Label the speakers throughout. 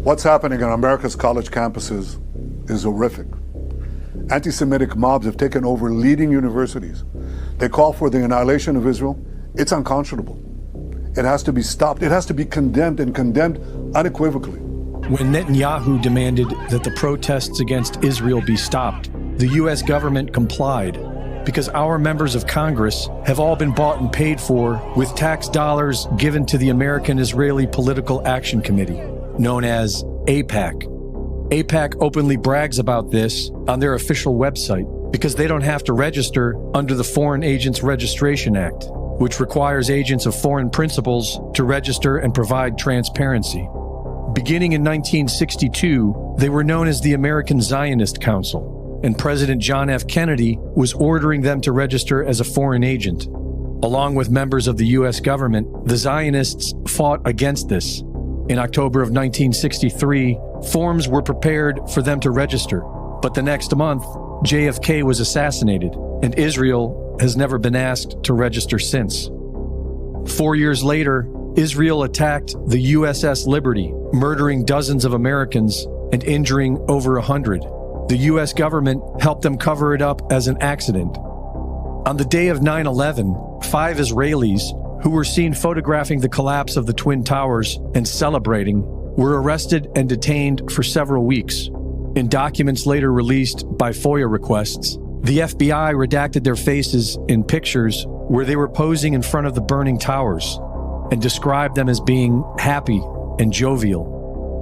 Speaker 1: What's happening on America's college campuses is horrific. Anti-Semitic mobs have taken over leading universities. They call for the annihilation of Israel. It's unconscionable. It has to be stopped. It has to be condemned, and condemned unequivocally.
Speaker 2: When Netanyahu demanded that the protests against Israel be stopped, the U.S. government complied because our members of Congress have all been bought and paid for with tax dollars given to the American Israeli Political Action Committee, known as AIPAC. AIPAC openly brags about this on their official website because they don't have to register under the Foreign Agents Registration Act, which requires agents of foreign principals to register and provide transparency. Beginning in 1962, they were known as the American Zionist Council, and President John F. Kennedy was ordering them to register as a foreign agent. Along with members of the U.S. government, the Zionists fought against this. In October of 1963, forms were prepared for them to register, but the next month, JFK was assassinated, and Israel has never been asked to register since. 4 years later, Israel attacked the USS Liberty, murdering dozens of Americans and injuring over 100. The U.S. government helped them cover it up as an accident. On the day of 9/11, 5 Israelis who were seen photographing the collapse of the Twin Towers and celebrating were arrested and detained for several weeks. In documents later released by FOIA requests, the FBI redacted their faces in pictures where they were posing in front of the burning towers and described them as being happy and jovial.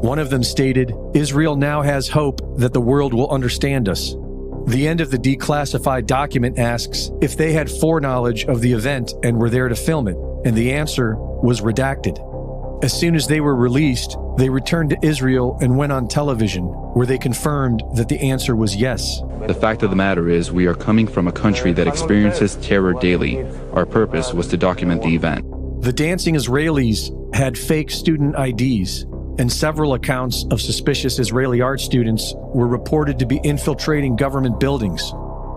Speaker 2: One of them stated, "Israel now has hope that the world will understand us." The end of the declassified document asks if they had foreknowledge of the event and were there to film it, and the answer was redacted. As soon as they were released, they returned to Israel and went on television, where they confirmed that the answer was yes.
Speaker 3: The fact of the matter is, we are coming from a country that experiences terror daily. Our purpose was to document the event.
Speaker 2: The dancing Israelis had fake student IDs, and several accounts of suspicious Israeli art students were reported to be infiltrating government buildings.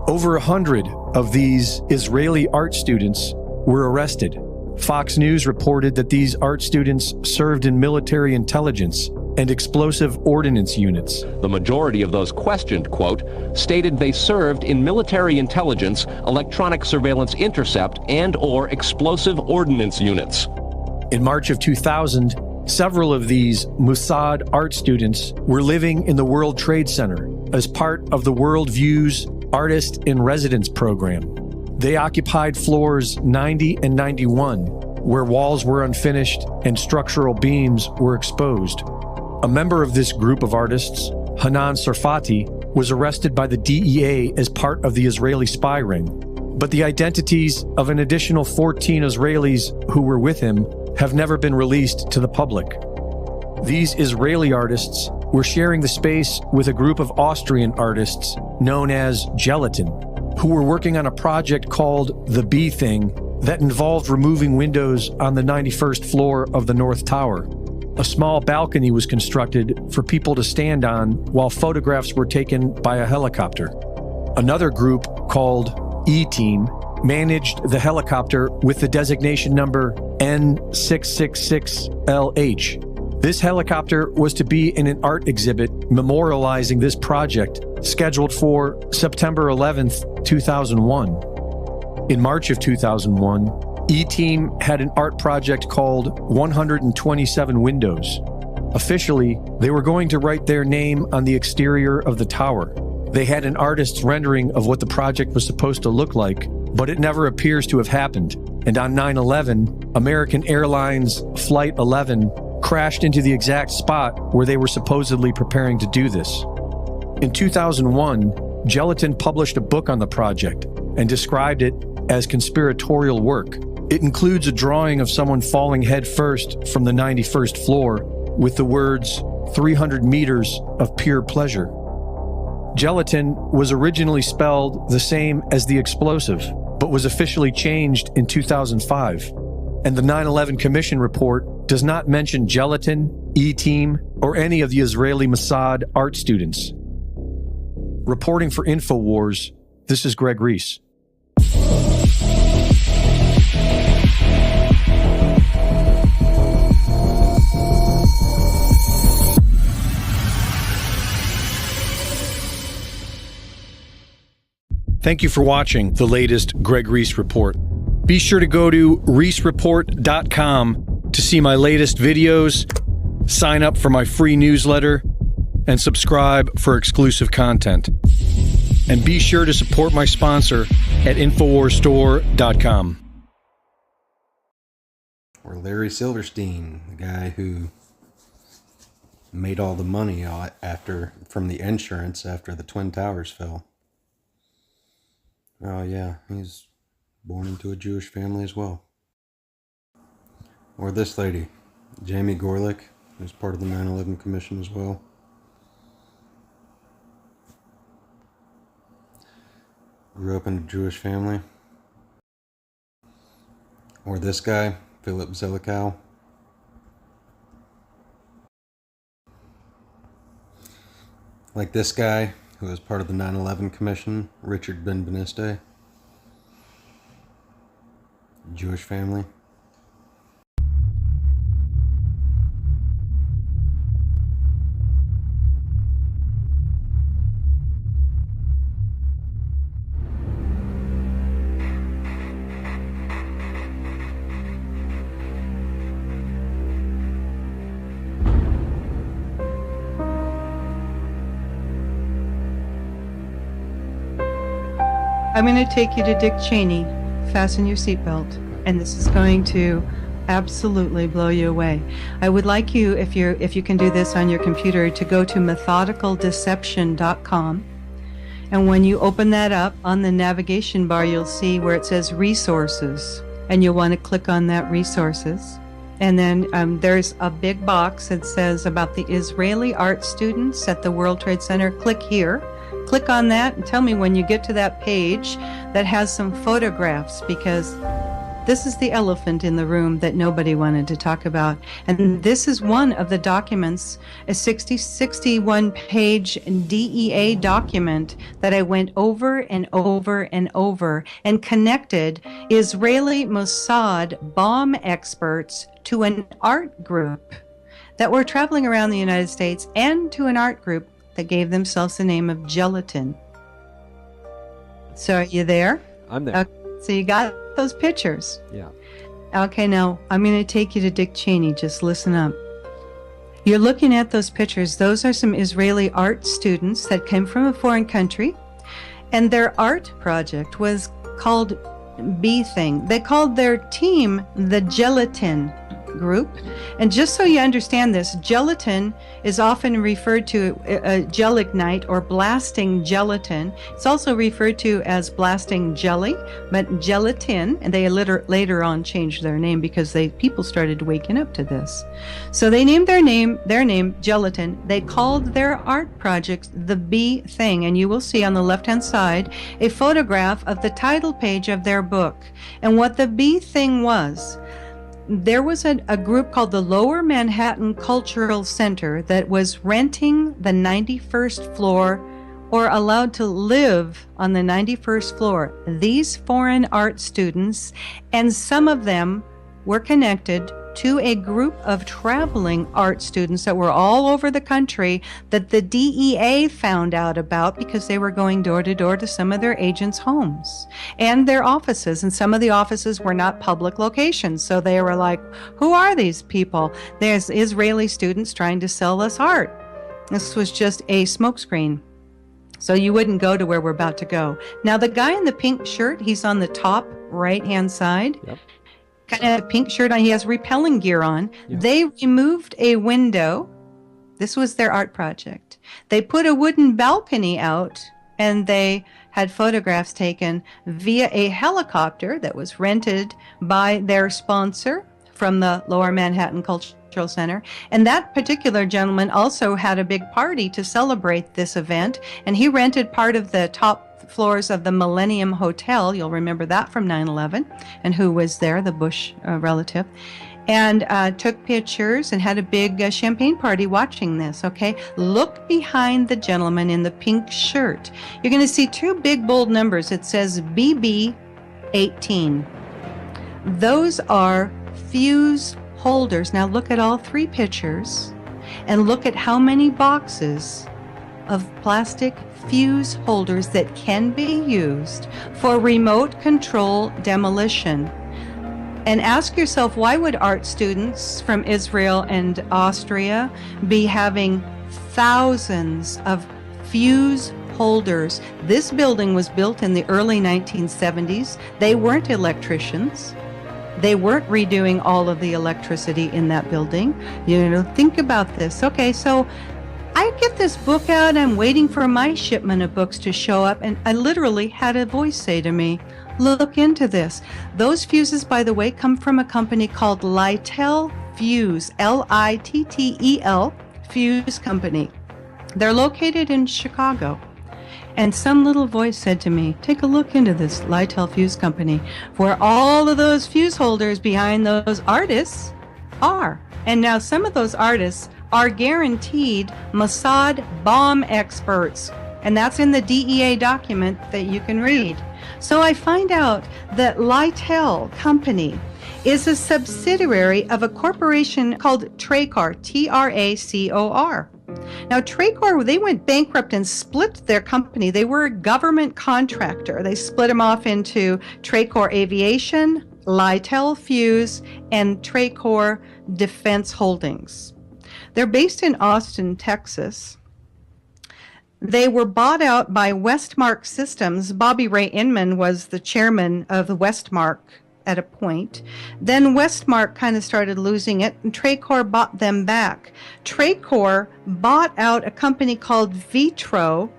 Speaker 2: Over 100 of these Israeli art students were arrested. Fox News reported that these art students served in military intelligence and explosive ordnance units.
Speaker 4: The majority of those questioned, quote, stated they served in military intelligence, electronic surveillance intercept, and/or explosive ordnance units.
Speaker 2: In March of 2000, several of these Mossad art students were living in the World Trade Center as part of the World Views Artist in Residence program. They occupied floors 90 and 91, where walls were unfinished and structural beams were exposed. A member of this group of artists, Hanan Sarfati, was arrested by the DEA as part of the Israeli spy ring, but the identities of an additional 14 Israelis who were with him have never been released to the public. These Israeli artists were sharing the space with a group of Austrian artists known as Gelatin, who were working on a project called The Bee Thing that involved removing windows on the 91st floor of the North Tower. A small balcony was constructed for people to stand on while photographs were taken by a helicopter. Another group called E-Team managed the helicopter with the designation number N666LH. This helicopter was to be in an art exhibit memorializing this project, scheduled for September 11th, 2001. In March of 2001, E-Team had an art project called 127 Windows. Officially, they were going to write their name on the exterior of the tower. They had an artist's rendering of what the project was supposed to look like, but it never appears to have happened. And on 9/11, American Airlines Flight 11 crashed into the exact spot where they were supposedly preparing to do this. In 2001, Gelatin published a book on the project and described it as conspiratorial work. It includes a drawing of someone falling headfirst from the 91st floor with the words, 300 meters of pure pleasure. Gelatin was originally spelled the same as the explosive, but was officially changed in 2005. And the 9/11 Commission report does not mention Gelatin, E-Team, or any of the Israeli Mossad art students. Reporting for InfoWars, this is Greg Reese. Thank you for watching the latest Greg Reese Report. Be sure to go to reesereport.com to see my latest videos, sign up for my free newsletter, and subscribe for exclusive content. And be sure to support my sponsor at InfoWarsStore.com.
Speaker 5: Or Larry Silverstein, the guy who made all the money from the insurance after the Twin Towers fell. Oh yeah, he's born into a Jewish family as well. Or this lady, Jamie Gorelick, who's part of the 9/11 Commission as well. Grew up in a Jewish family. Or this guy, Philip Zelikow. Like this guy, who was part of the 9/11 Commission, Richard Ben-Beniste. Jewish family.
Speaker 6: I'm going to take you to Dick Cheney. Fasten your seatbelt. And this is going to absolutely blow you away. I would like you, if you can do this on your computer, to go to methodicaldeception.com. And when you open that up, on the navigation bar, you'll see where it says resources. And you'll want to click on that resources. And then there's a big box that says about the Israeli art students at the World Trade Center. Click here. Click on that and tell me when you get to that page that has some photographs, because this is the elephant in the room that nobody wanted to talk about. And this is one of the documents, a 61-page DEA document that I went over and over and over and connected Israeli Mossad bomb experts to an art group that were traveling around the United States, and to an art group that gave themselves the name of Gelatin. So are you there?
Speaker 7: I'm there.
Speaker 6: Okay, so you got those pictures.
Speaker 7: Yeah.
Speaker 6: Okay, now I'm going to take you to Dick Cheney. Just listen up. You're looking at those pictures. Those are some Israeli art students that came from a foreign country, and their art project was called B Thing. They called their team the Gelatin Group. And just so you understand this, gelatin is often referred to gelignite or blasting gelatin. It's also referred to as blasting jelly, but gelatin, and they later on changed their name because people started waking up to this. So they named their name Gelatin. They called their art project the B Thing, and you will see on the left-hand side a photograph of the title page of their book. And what the B Thing was, there was a group called the Lower Manhattan Cultural Center that was renting the 91st floor, or allowed to live on the 91st floor. These foreign art students, and some of them were connected to a group of traveling art students that were all over the country that the DEA found out about because they were going door to door to some of their agents' homes and their offices. And some of the offices were not public locations. So they were like, who are these people? There's Israeli students trying to sell us art. This was just a smokescreen. So you wouldn't go to where we're about to go. Now, the guy in the pink shirt, he's on the top right-hand side.
Speaker 7: Yep.
Speaker 6: Kind of a pink shirt on. He has repelling gear on.
Speaker 7: Yeah.
Speaker 6: They removed a window. This was their art project. They put a wooden balcony out, and they had photographs taken via a helicopter that was rented by their sponsor from the Lower Manhattan Cultural Center. And that particular gentleman also had a big party to celebrate this event, and he rented part of the top floors of the Millennium Hotel. You'll remember that from 9/11, and who was there, the Bush relative, and took pictures and had a big champagne party watching this. Okay, look behind the gentleman in the pink shirt. You're going to see two big bold numbers. It says BB18. Those are fuse holders. Now look at all three pictures and look at how many boxes of plastic fuse holders that can be used for remote control demolition. And ask yourself, why would art students from Israel and Austria be having thousands of fuse holders? This building was built in the early 1970s. They weren't electricians. They weren't redoing all of the electricity in that building. Think about this. Okay, so I get this book out, I'm waiting for my shipment of books to show up, and I literally had a voice say to me, look into this. Those fuses, by the way, come from a company called Littel Fuse, Littel Fuse Company. They're located in Chicago. And some little voice said to me, take a look into this Littel Fuse Company, where all of those fuse holders behind those artists are. And now some of those artists are guaranteed Mossad bomb experts. And that's in the DEA document that you can read. So I find out that Littel Company is a subsidiary of a corporation called Tracor, Tracor. Now, Tracor, they went bankrupt and split their company. They were a government contractor. They split them off into Tracor Aviation, Littel Fuse, and Tracor Defense Holdings. They're based in Austin, Texas. They were bought out by Westmark Systems. Bobby Ray Inman was the chairman of the Westmark at a point. Then Westmark kind of started losing it, and Tracor bought them back. Tracor bought out a company called Vitro,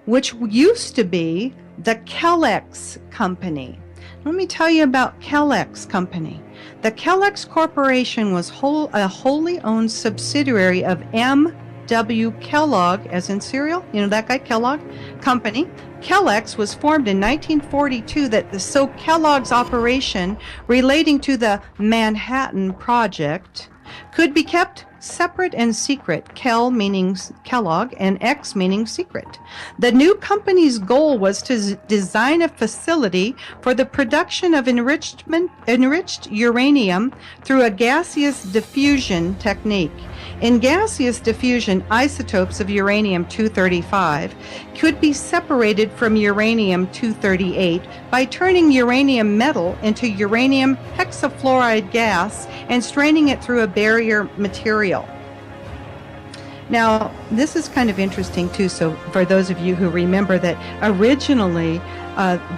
Speaker 6: which used to be the Kellex Company. Let me tell you about Kellex Company. The Kellex Corporation was a wholly owned subsidiary of M.W. Kellogg, as in cereal, that guy Kellogg Company. Kellex was formed in 1942 so Kellogg's operation relating to the Manhattan Project could be kept separate and secret. Kel meaning Kellogg and X meaning secret. The new company's goal was to design a facility for the production of enriched uranium through a gaseous diffusion technique. In gaseous diffusion, isotopes of uranium-235 could be separated from uranium-238 by turning uranium metal into uranium hexafluoride gas and straining it through a barrier material. Now, this is kind of interesting too. So for those of you who remember that originally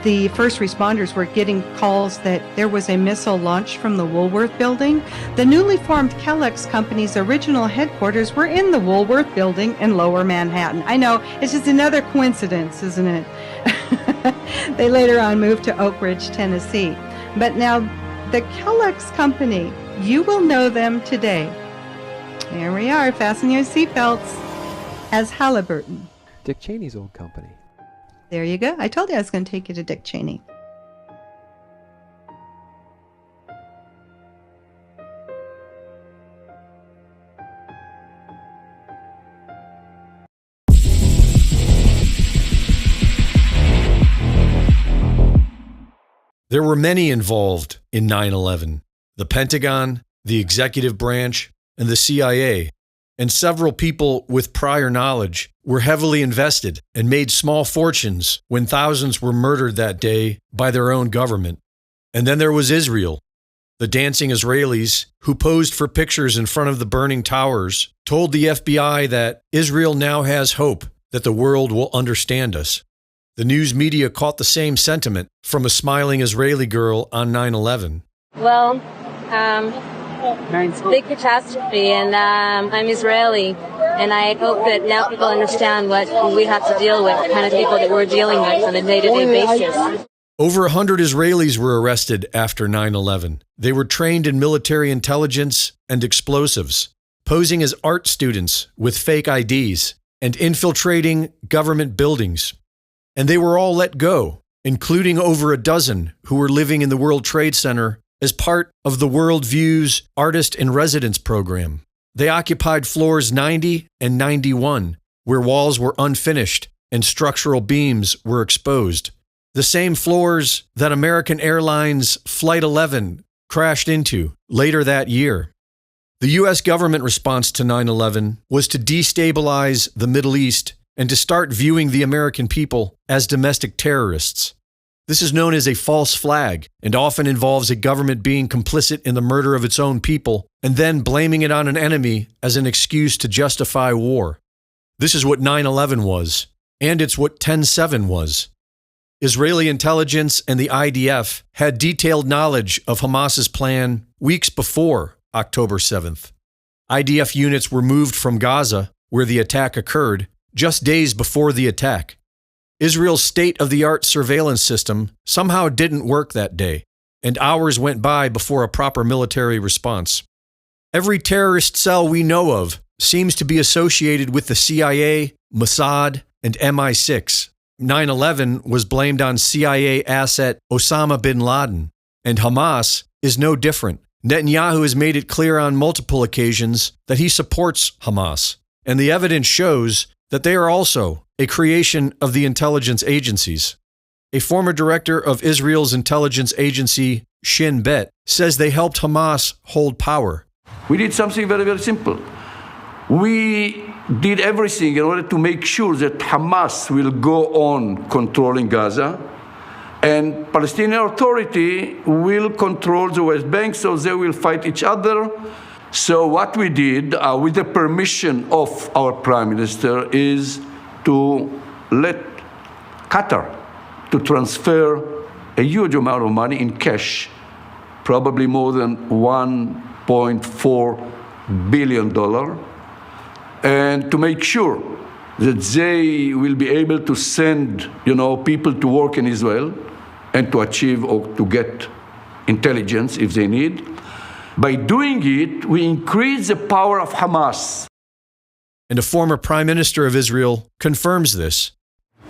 Speaker 6: the first responders were getting calls that there was a missile launched from the Woolworth building. The newly formed Kellex Company's original headquarters were in the Woolworth building in Lower Manhattan. I know, it's just another coincidence, isn't it? They later on moved to Oak Ridge, Tennessee. But now the Kellex Company, you will know them today. Here we are, fasten your seatbelts, as Halliburton.
Speaker 7: Dick Cheney's old company.
Speaker 6: There you go. I told you I was going to take you to Dick Cheney.
Speaker 2: There were many involved in 9/11. The Pentagon, the executive branch, and the CIA, and several people with prior knowledge were heavily invested and made small fortunes when thousands were murdered that day by their own government. And then there was Israel. The dancing Israelis who posed for pictures in front of the burning towers told the FBI that Israel now has hope that the world will understand us. The news media caught the same sentiment from a smiling Israeli girl on 9/11.
Speaker 8: Well, big catastrophe, and I'm Israeli, and I hope that now people understand what we have to deal with, the kind of people that we're dealing with on a day-to-day basis.
Speaker 2: Over 100 Israelis were arrested after 9/11. They were trained in military intelligence and explosives, posing as art students with fake IDs and infiltrating government buildings. And they were all let go, including over a dozen who were living in the World Trade Center as part of the World Views Artist in Residence program. They occupied floors 90 and 91, where walls were unfinished and structural beams were exposed. The same floors that American Airlines Flight 11 crashed into later that year. The U.S. government response to 9/11 was to destabilize the Middle East and to start viewing the American people as domestic terrorists. This is known as a false flag and often involves a government being complicit in the murder of its own people and then blaming it on an enemy as an excuse to justify war. This is what 9/11 was, and it's what 10/7 was. Israeli intelligence and the IDF had detailed knowledge of Hamas's plan weeks before October 7th. IDF units were moved from Gaza, where the attack occurred, just days before the attack. Israel's state-of-the-art surveillance system somehow didn't work that day, and hours went by before a proper military response. Every terrorist cell we know of seems to be associated with the CIA, Mossad, and MI6. 9/11 was blamed on CIA asset Osama bin Laden, and Hamas is no different. Netanyahu has made it clear on multiple occasions that he supports Hamas, and the evidence shows that they are also a creation of the intelligence agencies. A former director of Israel's intelligence agency, Shin Bet, says they helped Hamas hold power.
Speaker 7: We did something very, very simple. We did everything in order to make sure that Hamas will go on controlling Gaza, and Palestinian Authority will control the West Bank, so they will fight each other. So what we did, with the permission of our Prime Minister, is to let Qatar to transfer a huge amount of money in cash, probably more than $1.4 billion, and to make sure that they will be able to send, people to work in Israel and to achieve or to get intelligence if they need. By doing it, we increase the power of Hamas.
Speaker 2: And a former prime minister of Israel confirms this.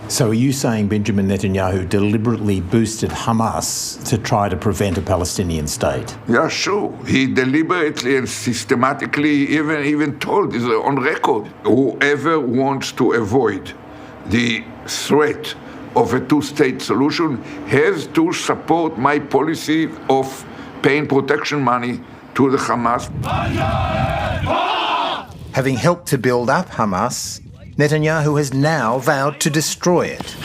Speaker 9: So are you saying Benjamin Netanyahu deliberately boosted Hamas to try to prevent a Palestinian state?
Speaker 10: Yeah, sure. He deliberately and systematically even told, is on record, whoever wants to avoid the threat of a two-state solution has to support my policy of paying protection money to the Hamas.
Speaker 9: Having helped to build up Hamas, Netanyahu has now vowed to destroy it.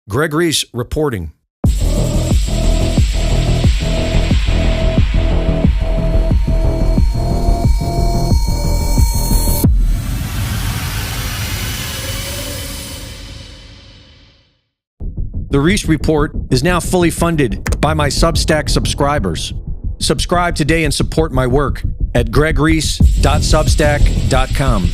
Speaker 2: Greg Reese reporting. The Reese Report is now fully funded by my Substack subscribers. Subscribe today and support my work at gregreese.substack.com.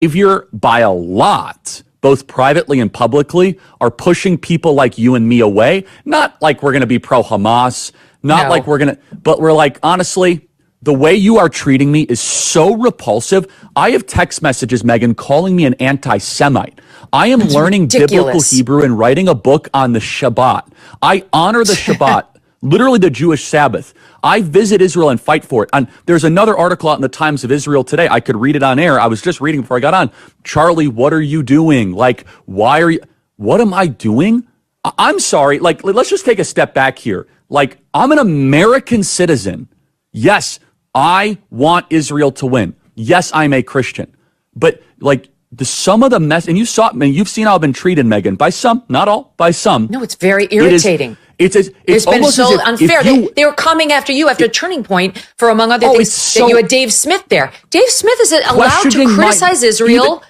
Speaker 11: If you're, by a lot, both privately and publicly, are pushing people like you and me away, not like we're going to be pro-Hamas, not like we're going to, but we're like, honestly, the way you are treating me is so repulsive. I have text messages, Megan, calling me an anti-Semite. I am learning biblical Hebrew and writing a book on the Shabbat. I honor the Shabbat, literally the Jewish Sabbath. I visit Israel and fight for it. And there's another article out in the Times of Israel today. I could read it on air. I was just reading before I got on. Charlie, what are you doing? Like, why are you, what am I doing? I'm sorry. Like, let's just take a step back here. Like, I'm an American citizen. Yes, I want Israel to win. Yes, I'm a Christian. But like, some of the mess, and you saw, you've seen how I've been treated, Megan, by some, not all, by some.
Speaker 12: No, it's very irritating.
Speaker 11: It's
Speaker 12: been so unfair. They were coming after you after Turning Point for, among other things, that you had Dave Smith there. Dave Smith is allowed to criticize Israel.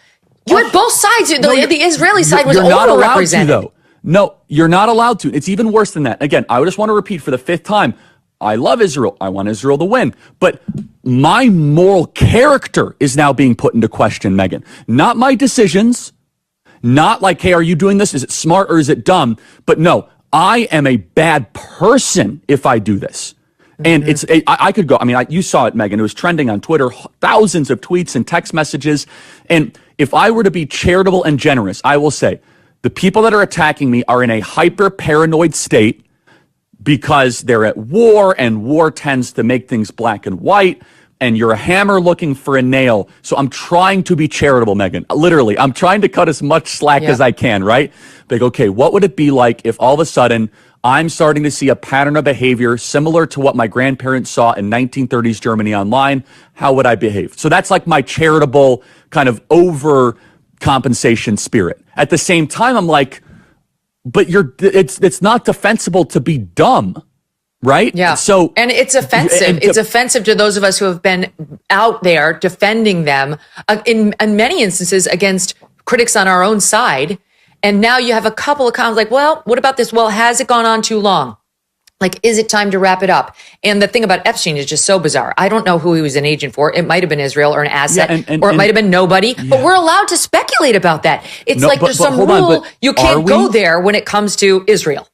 Speaker 12: You had both sides. The Israeli side was overrepresented.
Speaker 11: Though. No, you're not allowed to. It's even worse than that. Again, I just want to repeat for the fifth time. I love Israel. I want Israel to win. But my moral character is now being put into question, Megan. Not my decisions. Not like, hey, are you doing this? Is it smart or is it dumb? But no, I am a bad person if I do this. And I could go, you saw it, Megan. It was trending on Twitter, thousands of tweets and text messages. And if I were to be charitable and generous, I will say the people that are attacking me are in a hyper paranoid state because they're at war, and war tends to make things black and white, and you're a hammer looking for a nail. So I'm trying to be charitable, Megan. Literally, I'm trying to cut as much slack as I can, right? Like, okay, what would it be like if all of a sudden I'm starting to see a pattern of behavior similar to what my grandparents saw in 1930s Germany online. How would I behave? So that's like my charitable kind of overcompensation spirit. At the same time, I'm like, but it's not defensible to be dumb, right?
Speaker 12: Yeah.
Speaker 11: So
Speaker 12: and it's offensive. It's offensive to those of us who have been out there defending them in many instances against critics on our own side. And now you have a couple of comments like, well, what about this? Well, has it gone on too long? Like, is it time to wrap it up? And the thing about Epstein is just so bizarre. I don't know who he was an agent for. It might have been Israel or an asset, or it might have been nobody. Yeah. But we're allowed to speculate about that. It's there's some rule. You can't go there when it comes to Israel.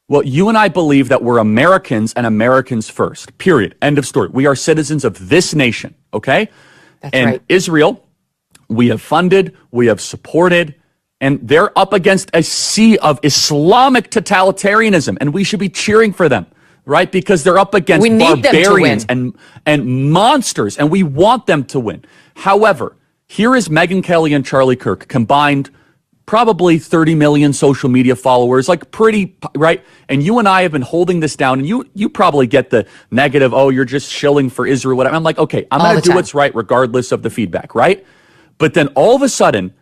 Speaker 11: Well, you and I believe that we're Americans and Americans first, period. End of story. We are citizens of this nation, okay?
Speaker 12: That's
Speaker 11: and
Speaker 12: right.
Speaker 11: Israel, we have funded, we have supported, and they're up against a sea of Islamic totalitarianism, and we should be cheering for them, right? Because they're up against barbarians and monsters, and we want them to win. However, here is Megyn Kelly and Charlie Kirk combined, probably 30 million social media followers, like pretty, right? And you and I have been holding this down, and you probably get the negative, oh, you're just shilling for Israel, whatever. I'm like, okay, I'm going to do what's right regardless of the feedback, right? But then all of a sudden,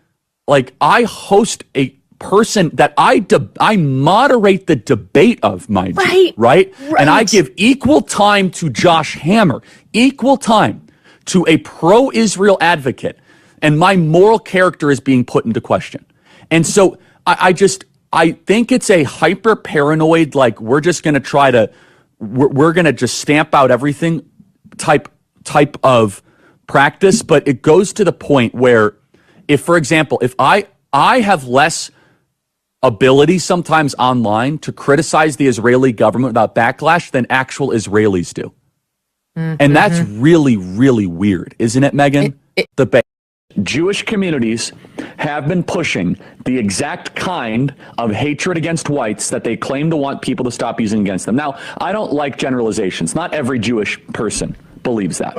Speaker 11: like, I host a person that I moderate the debate of, mind you, right? And I give equal time to Josh Hammer, equal time to a pro-Israel advocate, and my moral character is being put into question. And so I think it's a hyper paranoid, like, we're just going to try to, we're going to just stamp out everything type of practice. But it goes to the point where, if, for example, if I have less ability sometimes online to criticize the Israeli government without backlash than actual Israelis do. And that's really, really weird, isn't it, Megyn? Jewish communities have been pushing the exact kind of hatred against whites that they claim to want people to stop using against them. Now, I don't like generalizations. Not every Jewish person believes that.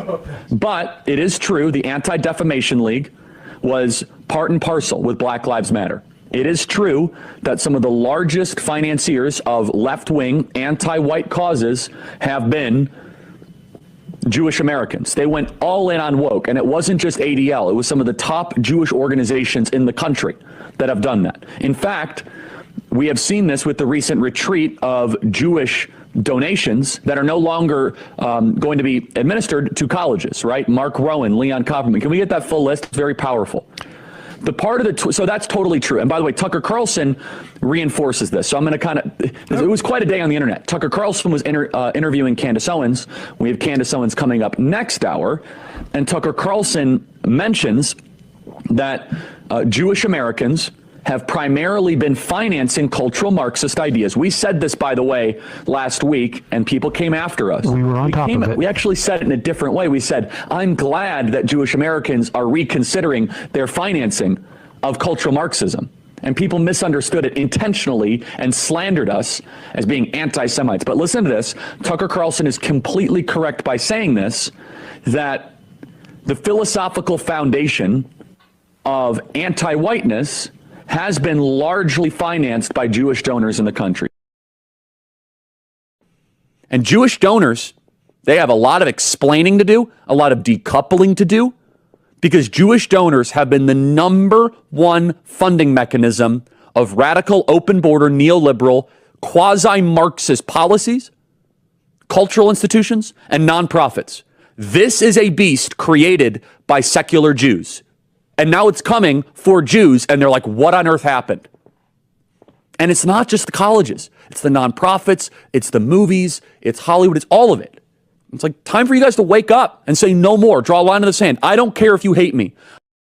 Speaker 11: But it is true, the Anti-Defamation League was part and parcel with Black Lives Matter. It is true that some of the largest financiers of left-wing anti-white causes have been Jewish Americans. They went all in on woke, and it wasn't just ADL. It was some of the top Jewish organizations in the country that have done that. In fact, we have seen this with the recent retreat of Jewish donations that are no longer going to be administered to colleges, right? Mark Rowan, Leon Copperman. Can we get that full list? It's very powerful. The part of the, so that's totally true. And by the way, Tucker Carlson reinforces this. So I'm going to it was quite a day on the internet. Tucker Carlson was interviewing Candace Owens. We have Candace Owens coming up next hour. And Tucker Carlson mentions that Jewish Americans have primarily been financing cultural Marxist ideas. We said this, by the way, last week, and people came after us. We were on top of it. We actually said it in a different way. We said, I'm glad that Jewish Americans are reconsidering their financing of cultural Marxism. And people misunderstood it intentionally and slandered us as being anti-Semites. But listen to this. Tucker Carlson is completely correct by saying this, that the philosophical foundation of anti-whiteness has been largely financed by Jewish donors in the country. And Jewish donors, they have a lot of explaining to do, a lot of decoupling to do, because Jewish donors have been the #1 funding mechanism of radical, open border, neoliberal, quasi-Marxist policies, cultural institutions, and nonprofits. This is a beast created by secular Jews. And now it's coming for Jews, and they're like, what on earth happened? And it's not just the colleges. It's the nonprofits, it's the movies, it's Hollywood, it's all of it. It's like, time for you guys to wake up and say no more, draw a line in the sand. I don't care if you hate me.